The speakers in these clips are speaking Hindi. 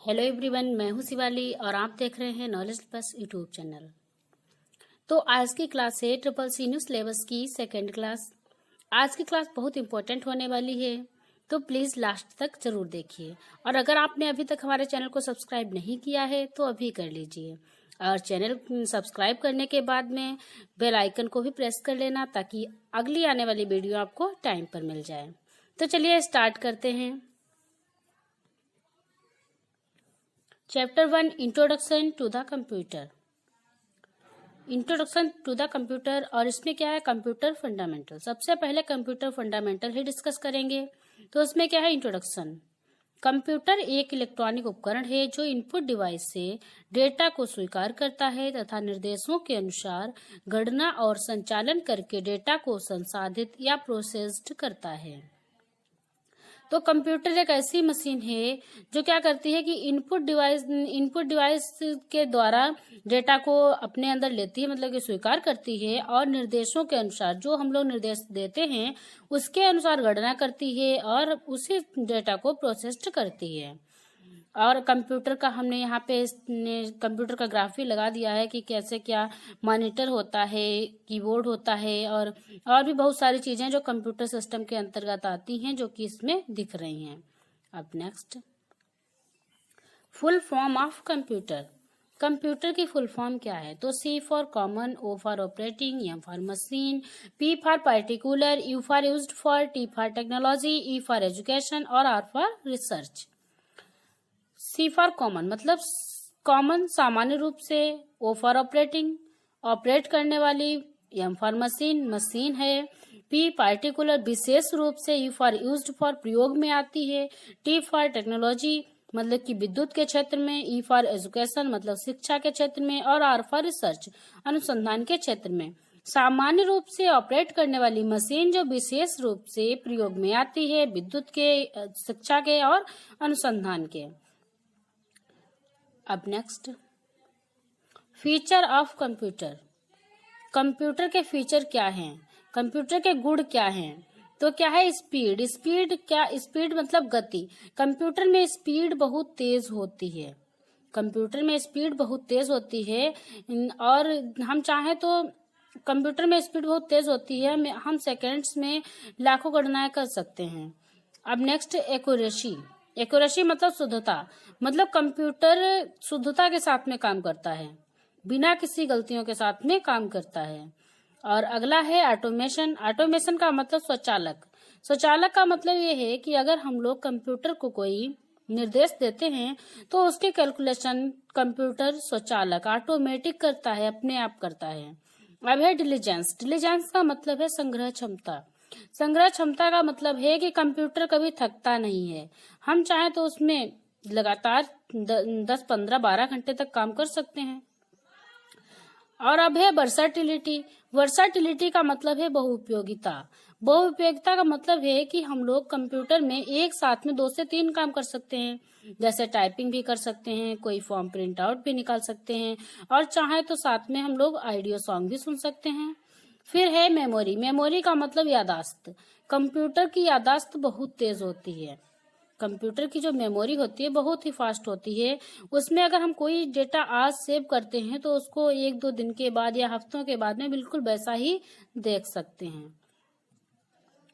हेलो एवरीवन, मैं हूं शिवाली और आप देख रहे हैं नॉलेज प्लस यूट्यूब चैनल। तो आज की क्लास है ट्रिपल सी न्यू सिलेबस की सेकेंड क्लास। आज की क्लास बहुत इंपॉर्टेंट होने वाली है, तो प्लीज़ लास्ट तक जरूर देखिए। और अगर आपने अभी तक हमारे चैनल को सब्सक्राइब नहीं किया है तो अभी कर लीजिए, और चैनल सब्सक्राइब करने के बाद में बेल आइकन को भी प्रेस कर लेना ताकि अगली आने वाली वीडियो आपको टाइम पर मिल जाए। तो चलिए स्टार्ट करते हैं। Chapter 1, introduction to the computer. Introduction to the computer, और इसमें क्या है, कंप्यूटर फंडामेंटल। सबसे पहले कंप्यूटर फंडामेंटल ही डिस्कस करेंगे। तो उसमें क्या है, इंट्रोडक्शन। कंप्यूटर एक इलेक्ट्रॉनिक उपकरण है जो इनपुट डिवाइस से डेटा को स्वीकार करता है तथा निर्देशों के अनुसार गणना और संचालन करके डेटा को संसाधित या प्रोसेस्ड करता है। तो कंप्यूटर एक ऐसी मशीन है जो क्या करती है कि इनपुट डिवाइस के द्वारा डेटा को अपने अंदर लेती है, मतलब कि स्वीकार करती है, और निर्देशों के अनुसार जो हम लोग निर्देश देते हैं उसके अनुसार गणना करती है और उसी डेटा को प्रोसेस्ड करती है। और कंप्यूटर का हमने यहाँ पे कंप्यूटर का ग्राफ भी लगा दिया है कि कैसे क्या मॉनिटर होता है, कीबोर्ड होता है, और भी बहुत सारी चीजें जो कंप्यूटर सिस्टम के अंतर्गत आती हैं जो कि इसमें दिख रही हैं। अब next, full form of computer. Computer की फुल फॉर्म क्या है? तो C for common, O for operating, M for machine, P for particular, U for used for, T for technology, E for education और R for research. C for common मतलब कॉमन सामान्य रूप से, O फॉर ऑपरेटिंग ऑपरेट करने वाली, M फॉर मशीन मशीन है, P पार्टिकुलर विशेष रूप से, U फॉर यूज्ड फॉर प्रयोग में आती है, T फॉर टेक्नोलॉजी मतलब कि विद्युत के क्षेत्र में, E फॉर एजुकेशन मतलब शिक्षा के क्षेत्र में, और R फॉर रिसर्च अनुसंधान के क्षेत्र में। सामान्य रूप से ऑपरेट करने वाली मशीन जो विशेष रूप से प्रयोग में आती है विद्युत के, शिक्षा के और अनुसंधान के। अब next, feature of computer. Computer के फीचर क्या हैं? कंप्यूटर के गुण क्या हैं? तो क्या है, स्पीड। स्पीड मतलब गति। कंप्यूटर में स्पीड बहुत तेज होती है। कंप्यूटर में स्पीड बहुत तेज होती है, और हम चाहें तो कंप्यूटर में स्पीड बहुत तेज होती है, हम सेकेंड्स में लाखों गणनाएं कर सकते हैं। अब नेक्स्ट, एक्यूरेसी। एक्यूरेसी मतलब शुद्धता, मतलब कंप्यूटर शुद्धता के साथ में काम करता है, बिना किसी गलतियों के साथ में काम करता है। और अगला है ऑटोमेशन। ऑटोमेशन का मतलब स्वचालक। स्वचालक का मतलब ये है कि अगर हम लोग कंप्यूटर को कोई निर्देश देते हैं तो उसके कैलकुलेशन कंप्यूटर स्वचालक ऑटोमेटिक करता है, अपने आप करता है। अब है डिलीजेंस। डिलीजेंस का मतलब है संग्रह क्षमता। संग्रह क्षमता का मतलब है कि कंप्यूटर कभी थकता नहीं है, हम चाहे तो उसमें लगातार 10, 15, 12 घंटे तक काम कर सकते हैं। और अब है वर्सैटिलिटी। वर्सैटिलिटी का मतलब है बहुउपयोगिता। बहुउपयोगिता का मतलब है कि हम लोग कंप्यूटर में एक साथ में 2 से 3 काम कर सकते हैं, जैसे टाइपिंग भी कर सकते हैं, कोई फॉर्म प्रिंट आउट भी निकाल सकते हैं, और चाहे तो साथ में हम लोग ऑडियो सॉन्ग भी सुन सकते हैं। फिर है मेमोरी। मेमोरी का मतलब यादाश्त। कंप्यूटर की यादाश्त बहुत तेज होती है। कंप्यूटर की जो मेमोरी होती है बहुत ही फास्ट होती है। उसमें अगर हम कोई डेटा आज सेव करते हैं तो उसको 1-2 दिन के बाद या हफ्तों के बाद में बिल्कुल वैसा ही देख सकते हैं।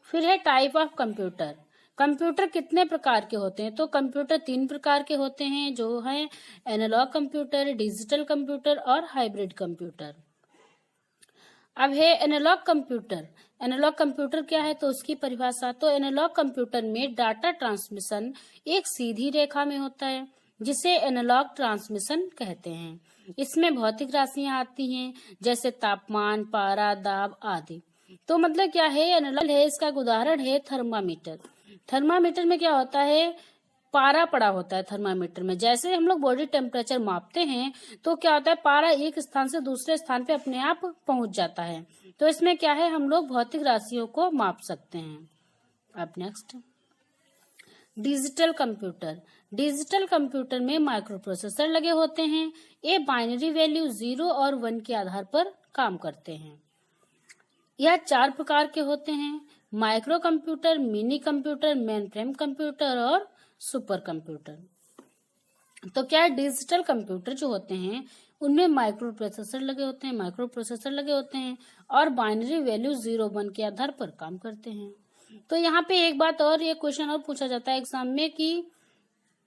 फिर है टाइप ऑफ कंप्यूटर। कंप्यूटर कितने प्रकार के होते हैं? तो कंप्यूटर 3 प्रकार के होते हैं, जो है एनालॉग कंप्यूटर, डिजिटल कंप्यूटर और हाइब्रिड कंप्यूटर। अब है एनालॉग कंप्यूटर। एनालॉग कंप्यूटर क्या है? तो उसकी परिभाषा, तो एनालॉग कंप्यूटर में डाटा ट्रांसमिशन एक सीधी रेखा में होता है, जिसे एनालॉग ट्रांसमिशन कहते हैं। इसमें भौतिक राशियां आती हैं, जैसे तापमान, पारा, दाब आदि। तो मतलब क्या है, एनालॉग है, इसका एक उदाहरण है थर्मामीटर। थर्मामीटर में क्या होता है, पारा पड़ा होता है थर्मामीटर में। जैसे हम लोग बॉडी टेम्परेचर मापते हैं तो क्या होता है, पारा एक स्थान से दूसरे स्थान पे अपने आप पहुंच जाता है। तो इसमें क्या है, हम लोग भौतिक राशियों को माप सकते हैं। अब next, digital computer. Digital computer में माइक्रो प्रोसेसर लगे होते हैं। ये बाइनरी वैल्यू 0 और 1 के आधार पर काम करते हैं। यह 4 प्रकार के होते हैं, micro computer, mini computer, main frame computer और सुपर कंप्यूटर। तो क्या डिजिटल कंप्यूटर जो होते हैं उनमें माइक्रो प्रोसेसर लगे होते हैं और बाइनरी वैल्यू 0 1 के आधार पर काम करते हैं। तो यहाँ पे एक बात और, ये क्वेश्चन और पूछा जाता है एग्जाम में कि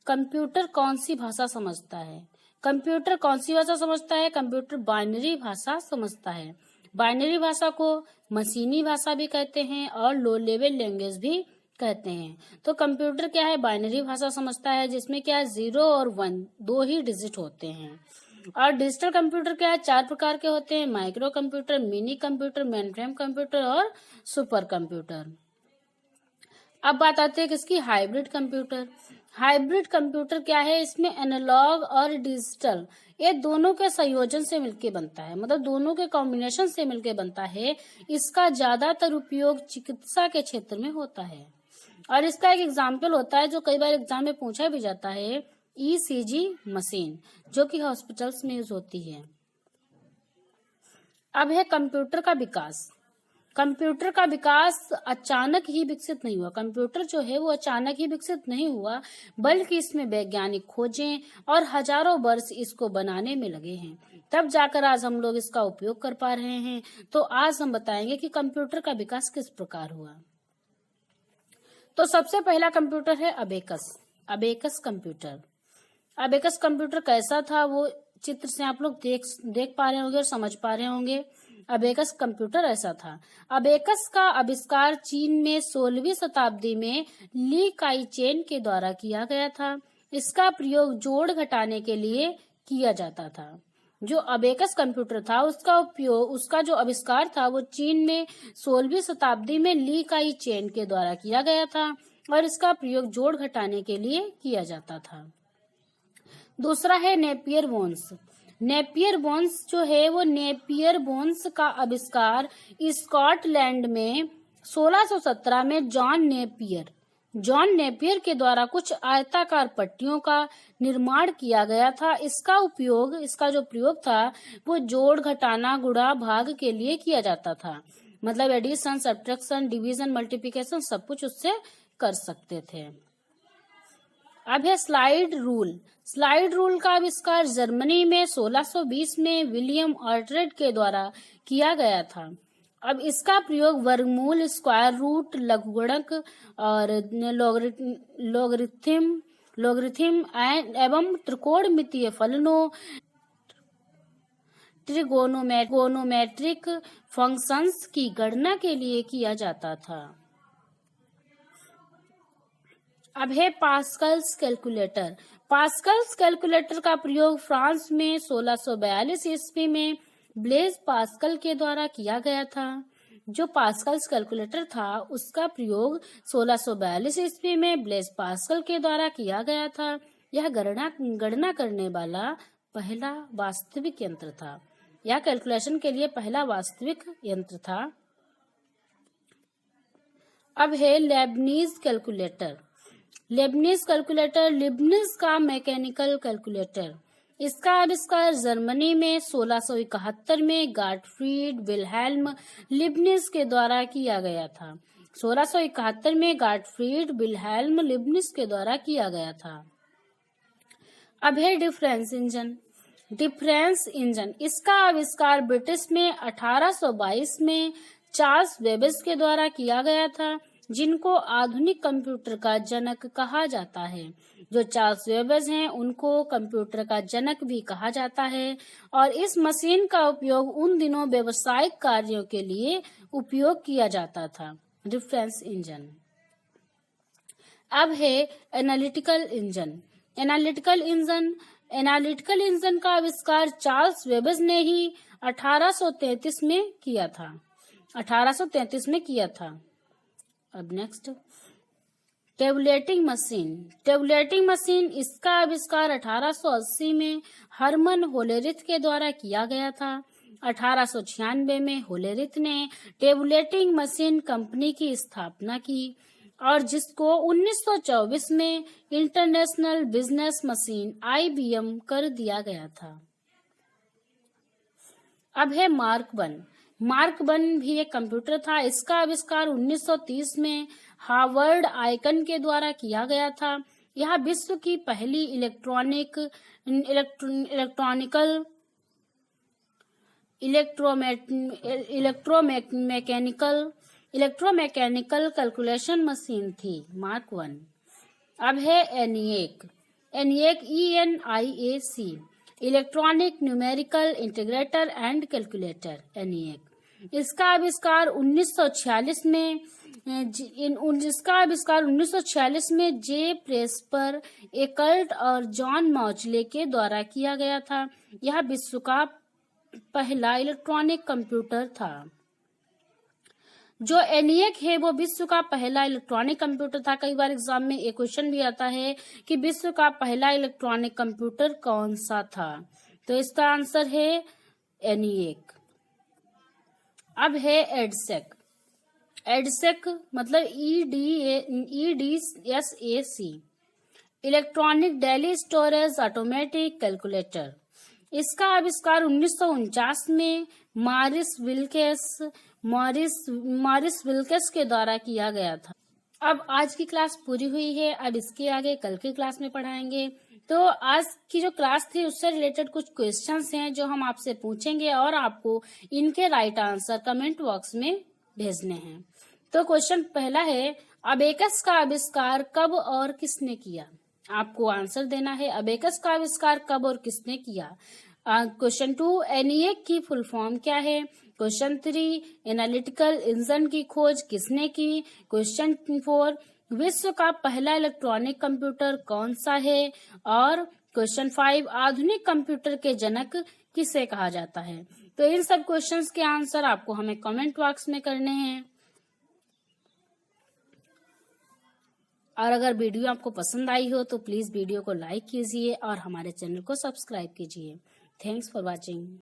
कंप्यूटर कौन सी भाषा समझता है। कंप्यूटर कौन सी भाषा समझता है? कंप्यूटर बाइनरी भाषा समझता है। बाइनरी भाषा को मशीनी भाषा भी कहते हैं और लो लेवल लैंग्वेज भी कहते हैं। तो कंप्यूटर क्या है? बाइनरी भाषा समझता है, जिसमें क्या है 0 और 1 दो ही डिजिट होते हैं। और डिजिटल कंप्यूटर क्या है? 4 प्रकार के होते हैं, micro computer, mini computer, mainframe computer और सुपर कंप्यूटर। अब बात आती है किसकी? Hybrid computer. हाइब्रिड कंप्यूटर क्या है? इसमें एनालॉग और डिजिटल ये दोनों के संयोजन से मिलके बनता है, मतलब दोनों के कॉम्बिनेशन से मिलके बनता है। इसका ज्यादातर उपयोग चिकित्सा के क्षेत्र में होता है और इसका एक एग्जाम्पल होता है जो कई बार एग्जाम में पूछा भी जाता है, ECG मशीन, जो कि हॉस्पिटल्स में यूज होती है। अब है कंप्यूटर का विकास। कंप्यूटर का विकास अचानक ही विकसित नहीं हुआ। कंप्यूटर जो है वो अचानक ही विकसित नहीं हुआ, बल्कि इसमें वैज्ञानिक खोजें और हजारों वर्ष इसको बनाने में लगे हैं, तब जाकर आज हम लोग इसका उपयोग कर पा रहे हैं। तो आज हम बताएंगे कि कंप्यूटर का विकास किस प्रकार हुआ। तो सबसे पहला कंप्यूटर है abacus. Abacus computer. Abacus computer कैसा था वो चित्र से आप लोग देख पा रहे होंगे और समझ पा रहे होंगे। अबेकस कंप्यूटर ऐसा था। अबेकस का आविष्कार चीन में 16वीं शताब्दी में ली काई चेन के द्वारा किया गया था। इसका प्रयोग जोड़ घटाने के लिए किया जाता था। जो अबेकस कंप्यूटर था उसका जो आविष्कार था वो चीन में 16वीं शताब्दी में ली काई चेन के द्वारा किया गया था और इसका प्रयोग जोड़ घटाने के लिए किया जाता था। दूसरा है नेपियर बोन्स। नेपियर बोन्स जो है वो नेपियर बोन्स का आविष्कार स्कॉटलैंड में 1617 में जॉन नेपियर के द्वारा कुछ आयताकार पट्टियों का निर्माण किया गया था। इसका जो प्रयोग था वो जोड़ घटाना गुणा भाग के लिए किया जाता था, मतलब एडिशन सब्ट्रैक्शन डिवीजन मल्टीप्लिकेशन सब कुछ उससे कर सकते थे। अब है स्लाइड रूल। स्लाइड रूल का आविष्कार जर्मनी में 1620 में विलियम ऑर्ट्रेड के द्वारा किया गया था। अब इसका प्रयोग वर्गमूल, स्क्वायर रूट, लघुगणक और लोगरिथम एवं त्रिकोणमितीय फलनों, ट्रिगोनोमेट्रिक फंक्शंस की गणना के लिए किया जाता था। अब है पास्कल्स कैलकुलेटर। पास्कल्स कैलकुलेटर का प्रयोग फ्रांस में 1642 ईस्वी में ब्लेज पास्कल के द्वारा किया गया था। जो पास्कल्स कैलकुलेटर था उसका प्रयोग 1642 ईस्वी में ब्लेज पास्कल के द्वारा किया गया था। यह गणना करने वाला पहला वास्तविक यंत्र था। यह कैलकुलेशन के लिए पहला वास्तविक यंत्र था। अब है Lebanese calculator. Lebanese calculator Leibniz का मैकेनिकल कैलकुलेटर। इसका आविष्कार जर्मनी में 1671 में गाटफ्रीड विल्हेल्म लिबनिज के द्वारा किया गया था। 1671 में गाटफ्रीड विल्हेल्म लिबनिज के द्वारा किया गया था। अब है डिफरेंस इंजन। डिफरेंस इंजन इसका आविष्कार ब्रिटिश में 1822 में चार्ल्स बेबेज के द्वारा किया गया था, जिनको आधुनिक कंप्यूटर का जनक कहा जाता है। जो चार्ल्स बेबेज हैं उनको कंप्यूटर का जनक भी कहा जाता है और इस मशीन का उपयोग उन दिनों व्यावसायिक कार्यों के लिए उपयोग किया जाता था। Difference engine. अब है एनालिटिकल इंजन। एनालिटिकल इंजन का आविष्कार चार्ल्स बेबेज ने ही 1833 में किया था। अब नेक्स्ट टेबुलेटिंग मशीन इसका आविष्कार 1880 में हरमन होलेरिथ के द्वारा किया गया था। 1896 में होलेरिथ ने टेबुलेटिंग मशीन कंपनी की स्थापना की और जिसको 1924 में इंटरनेशनल बिजनेस मशीन IBM कर दिया गया था। अब है मार्क वन भी एक कंप्यूटर था। इसका आविष्कार 1930 में हार्वर्ड आइकन के द्वारा किया गया था यह विश्व की पहली इलेक्ट्रोमैकेनिकल कैलकुलेशन मशीन थी, मार्क 1। अब है ENIAC, ENIAC, electronic numerical integrator and calculator, ENIAC। इसका आविष्कार 1946 में जे प्रेस्पर, एकल्ट और जॉन मॉचले के द्वारा किया गया था। यह विश्व का पहला इलेक्ट्रॉनिक कंप्यूटर था। जो ENIAC है वो विश्व का पहला इलेक्ट्रॉनिक कंप्यूटर था। कई बार एग्जाम में एक क्वेश्चन भी आता है कि विश्व का पहला इलेक्ट्रॉनिक कंप्यूटर कौन सा था, तो इसका आंसर है ENIAC। अब है EDSAC मतलब EDSAC, electronic daily storage automatic calculator. इसका आविष्कार 1949 में मॉरिस विल्केस के द्वारा किया गया था। अब आज की क्लास पूरी हुई है। अब इसके आगे कल की क्लास में पढ़ाएंगे। तो आज की जो क्लास थी उससे रिलेटेड कुछ क्वेश्चंस हैं जो हम आपसे पूछेंगे और आपको इनके राइट आंसर कमेंट बॉक्स में भेजने हैं। तो क्वेश्चन पहला है, अबेकस का आविष्कार कब और किसने किया? आपको आंसर देना है, अबेकस का आविष्कार कब और किसने किया। क्वेश्चन 2, ENIAC की फुल फॉर्म क्या है? क्वेश्चन 3, एनालिटिकल इंजन की खोज किसने की? क्वेश्चन 4, विश्व का पहला इलेक्ट्रॉनिक कंप्यूटर कौन सा है? और क्वेश्चन 5, आधुनिक कंप्यूटर के जनक किसे कहा जाता है? तो इन सब क्वेश्चंस के आंसर आपको हमें कमेंट बॉक्स में करने हैं। और अगर वीडियो आपको पसंद आई हो तो प्लीज वीडियो को लाइक कीजिए और हमारे चैनल को सब्सक्राइब कीजिए। Thanks for watching.